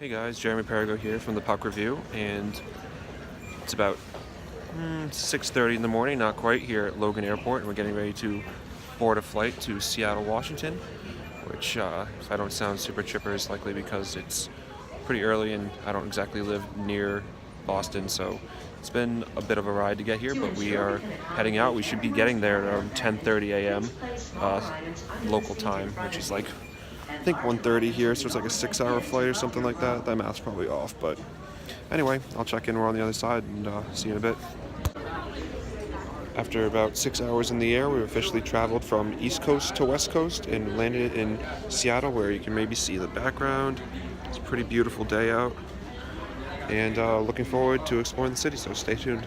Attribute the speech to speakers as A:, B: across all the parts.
A: Hey guys, Jeremy Perigo here from the Puck Review, and it's about 6:30 in the morning, not quite, here at Logan Airport, and we're getting ready to board a flight to Seattle, Washington, which, if I don't sound super chipper, is likely because it's pretty early and I don't exactly live near Boston, so it's been a bit of a ride to get here, but we are heading out. We should be getting there at around 10:30 a.m. Local time, which is like I think 1:30 here, so it's like a 6-hour flight or something like that. That math's probably off, but anyway, I'll check in. We're on the other side, and see you in a bit. After about 6 hours in the air, we've officially traveled from East Coast to West Coast and landed in Seattle, where you can maybe see the background. It's a pretty beautiful day out, and looking forward to exploring the city, so stay tuned.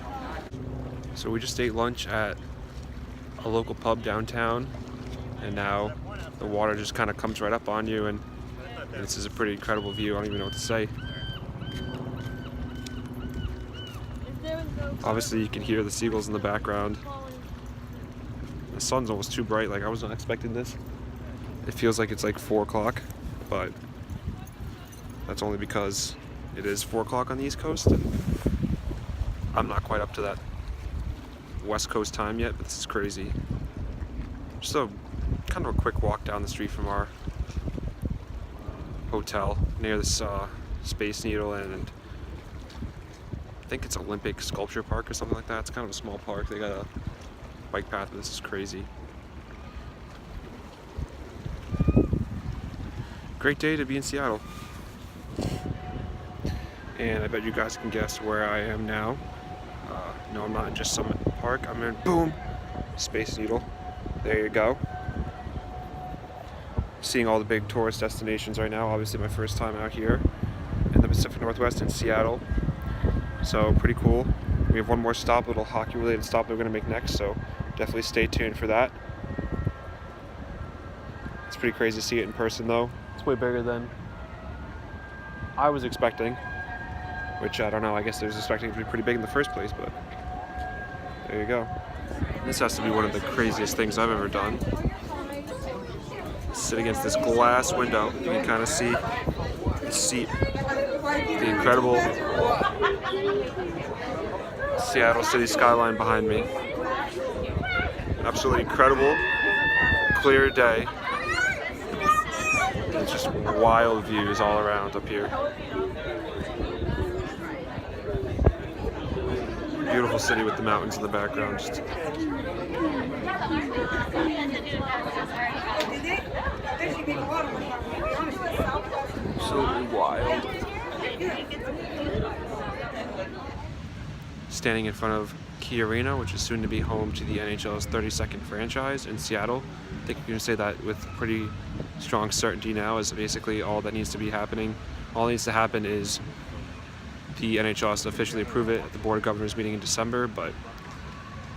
A: So we just ate lunch at a local pub downtown, and now the water just kind of comes right up on you, and this is a pretty incredible view. I don't even know what to say. Obviously you can hear the seagulls in the background. The sun's almost too bright, like I was not expecting this. It feels like it's like 4 o'clock, but that's only because it is 4 o'clock on the East Coast, and I'm not quite up to that West Coast time yet, but this is crazy. Just a kind of a quick walk down the street from our hotel near this Space Needle, and I think it's Olympic Sculpture Park or something like that. It's kind of a small park. They got a bike path, but this is crazy. Great day to be in Seattle. And I bet you guys can guess where I am now. No, I'm not in just Summit Park. I'm in, boom, Space Needle. There you go. Seeing all the big tourist destinations right now. Obviously my first time out here in the Pacific Northwest in Seattle. So pretty cool. We have one more stop, a little hockey related stop that we're going to make next, so definitely stay tuned for that. It's pretty crazy to see it in person though. It's way bigger than I was expecting, which I don't know, I guess I was expecting it to be pretty big in the first place, but there you go. This has to be one of the craziest things I've ever done. Sit against this glass window. You can kind of see the incredible Seattle city skyline behind me. Absolutely incredible, clear day. It's just wild views all around up here. Beautiful city with the mountains in the background. Just absolutely wild. Standing in front of Key Arena, which is soon to be home to the NHL's 32nd franchise in Seattle. I think you can say that with pretty strong certainty now, as basically all that needs to be happening. All that needs to happen is the NHL has to officially approve it at the Board of Governors meeting in December, but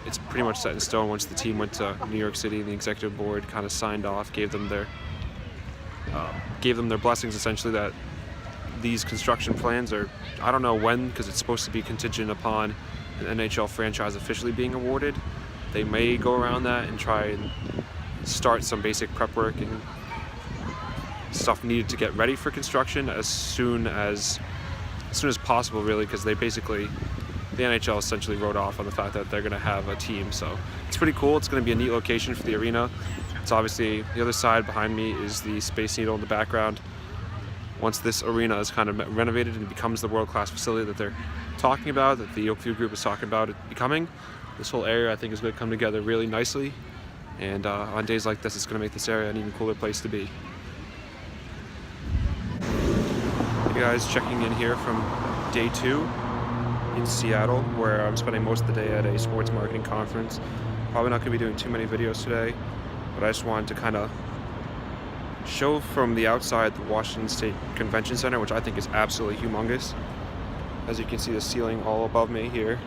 A: it's pretty much set in stone once the team went to New York City and the executive board kind of signed off, gave them their blessings essentially that these construction plans are, I don't know when, because it's supposed to be contingent upon an NHL franchise officially being awarded. They may go around that and try and start some basic prep work and stuff needed to get ready for construction as soon as possible, really, because the NHL essentially wrote off on the fact that they're going to have a team. So it's pretty cool. It's going to be a neat location for the arena. It's obviously, the other side behind me is the Space Needle in the background. Once this arena is kind of renovated and becomes the world-class facility that they're talking about, that the Oakview Group is talking about it becoming, this whole area I think is going to come together really nicely. And on days like this, it's going to make this area an even cooler place to be. Hey guys, checking in here from day 2 in Seattle, where I'm spending most of the day at a sports marketing conference. Probably not going to be doing too many videos today, but I just wanted to kind of show from the outside the Washington State Convention Center, which I think is absolutely humongous. As you can see, the ceiling all above me here,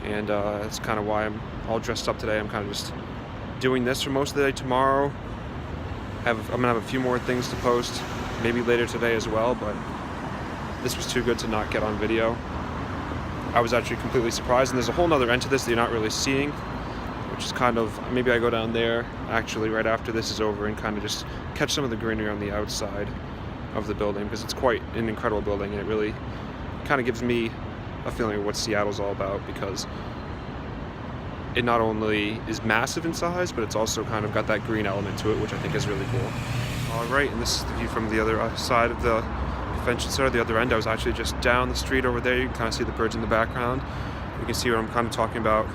A: and that's kind of why I'm all dressed up today. I'm kind of just doing this for most of the day. Tomorrow I'm gonna have a few more things to post, maybe later today as well, but this was too good to not get on video. I was actually completely surprised, and there's a whole nother end to this that you're not really seeing, which is kind of, maybe I go down there actually right after this is over and kind of just catch some of the greenery on the outside. of the building, because it's quite an incredible building, and it really kind of gives me a feeling of what Seattle's all about, because it not only is massive in size, but it's also kind of got that green element to it, which I think is really cool. All right, and this is the view from the other side of the convention center, the other end. I was actually just down the street over there. You can kind of see the birds in the background. You can see what I'm kind of talking about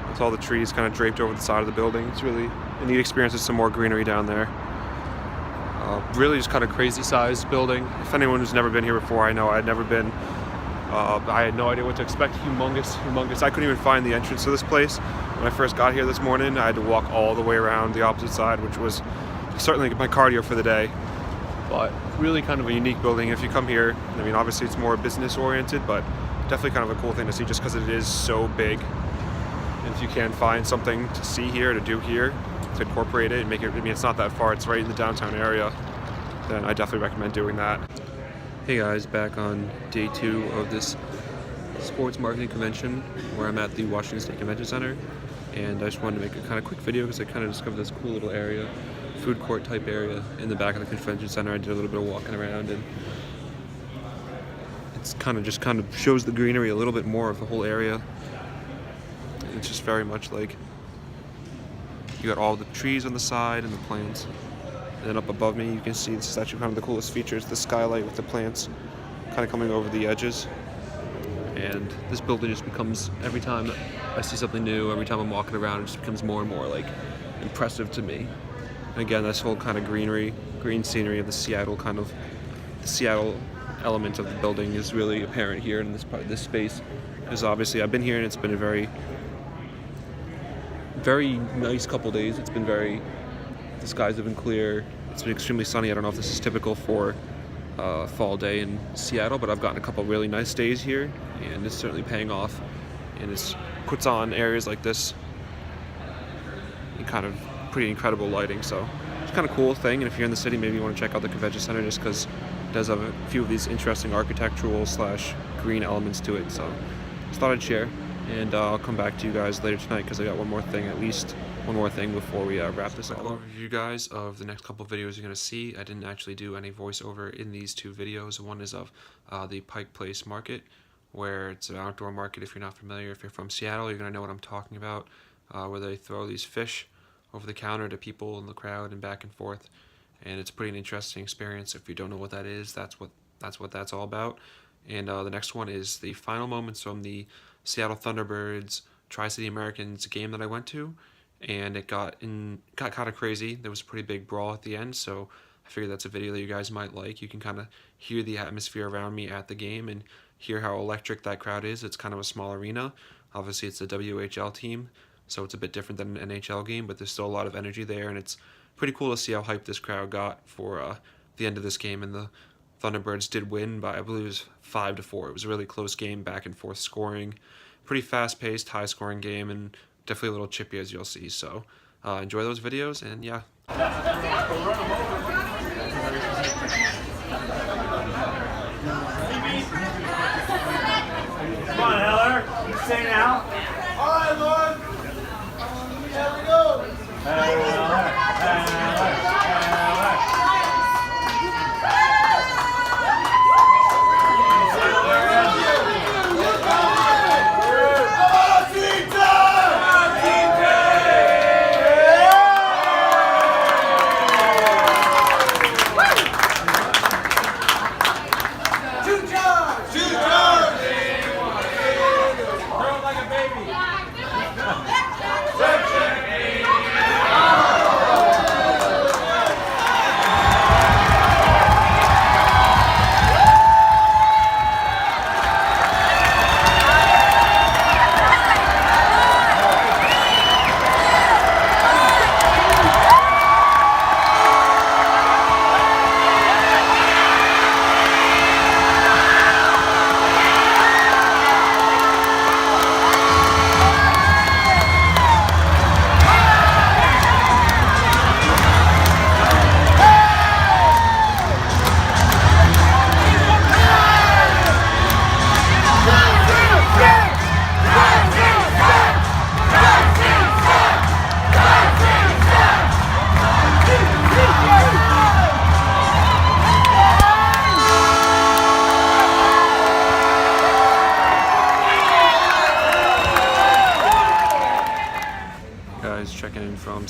A: with all the trees kind of draped over the side of the building. It's really a neat experience with some more greenery down there. Really just kind of crazy sized building. If anyone who's never been here before, I know I had never been. I had no idea what to expect. Humongous. I couldn't even find the entrance to this place. When I first got here this morning, I had to walk all the way around the opposite side, which was certainly my cardio for the day. But really kind of a unique building. If you come here, I mean, obviously it's more business oriented, but definitely kind of a cool thing to see just because it is so big. And if you can find something to see here, to do here, to incorporate it and make it, I mean, it's not that far, it's right in the downtown area, then I definitely recommend doing that. Hey guys, back on day 2 of this sports marketing convention where I'm at the Washington State Convention Center, and I just wanted to make a kind of quick video because I kind of discovered this cool little area, food court type area in the back of the convention center. I did a little bit of walking around, and it's kind of shows the greenery a little bit more of the whole area. It's just very much like you got all the trees on the side and the plants. And then up above me, you can see this is actually kind of the coolest feature. It's the skylight with the plants kind of coming over the edges. And this building just becomes, every time I see something new, every time I'm walking around, it just becomes more and more like impressive to me. And again, this whole kind of green scenery of the Seattle element of the building is really apparent here in this part of this space. Because obviously I've been here and it's been a very nice couple days. It's been the skies have been clear. It's been extremely sunny. I don't know if this is typical for fall day in Seattle, but I've gotten a couple really nice days here, and it's certainly paying off. And it puts on areas like this in kind of pretty incredible lighting. So it's kind of cool thing. And if you're in the city, maybe you want to check out the convention center just because it does have a few of these interesting architectural / green elements to it. So just thought I'd share. And I'll come back to you guys later tonight because I got at least one more thing before we wrap this up. I'll overview you guys of the next couple of videos you're going to see. I didn't actually do any voiceover in these 2 videos. One is of the Pike Place Market, where it's an outdoor market. If you're not familiar, if you're from Seattle, you're going to know what I'm talking about, where they throw these fish over the counter to people in the crowd and back and forth. And it's pretty an interesting experience. If you don't know what that is, that's what that's all about. And the next one is the final moments from the Seattle Thunderbirds Tri-City Americans game that I went to, and it got kind of crazy. There was a pretty big brawl at the end, so I figured that's a video that you guys might like. You can kind of hear the atmosphere around me at the game and hear how electric that crowd is. It's kind of a small arena. Obviously, it's a WHL team, so it's a bit different than an NHL game, but there's still a lot of energy there, and it's pretty cool to see how hyped this crowd got for the end of this game. And the Thunderbirds did win by, I believe it was 5-4. It was a really close game, back and forth scoring. Pretty fast-paced, high-scoring game, and definitely a little chippy, as you'll see. So enjoy those videos, and yeah.
B: Come on, Heller. You say now. All right, Lord. Here we go. Heller. Like a baby.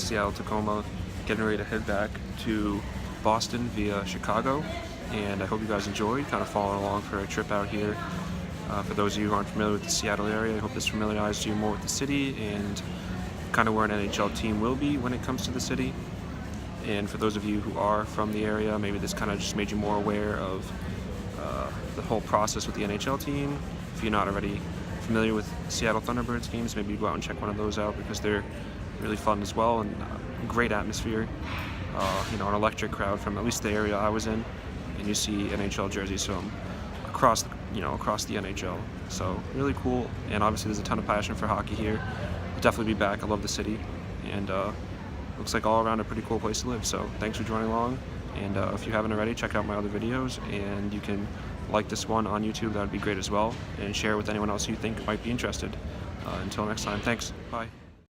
A: Seattle, Tacoma, getting ready to head back to Boston via Chicago. And I hope you guys enjoyed, kind of following along for a trip out here. For those of you who aren't familiar with the Seattle area, I hope this familiarized you more with the city and kind of where an NHL team will be when it comes to the city. And for those of you who are from the area, maybe this kind of just made you more aware of the whole process with the NHL team. If you're not already familiar with Seattle Thunderbirds games, maybe you go out and check one of those out because they're really fun as well and great atmosphere. You know, an electric crowd from at least the area I was in, and you see NHL jerseys from across the NHL. So really cool, and obviously there's a ton of passion for hockey here. I'll definitely be back. I love the city, and looks like all around a pretty cool place to live. So thanks for joining along, and if you haven't already, check out my other videos, and you can like this one on YouTube. That would be great as well, and share it with anyone else you think might be interested. Until next time, thanks. Bye.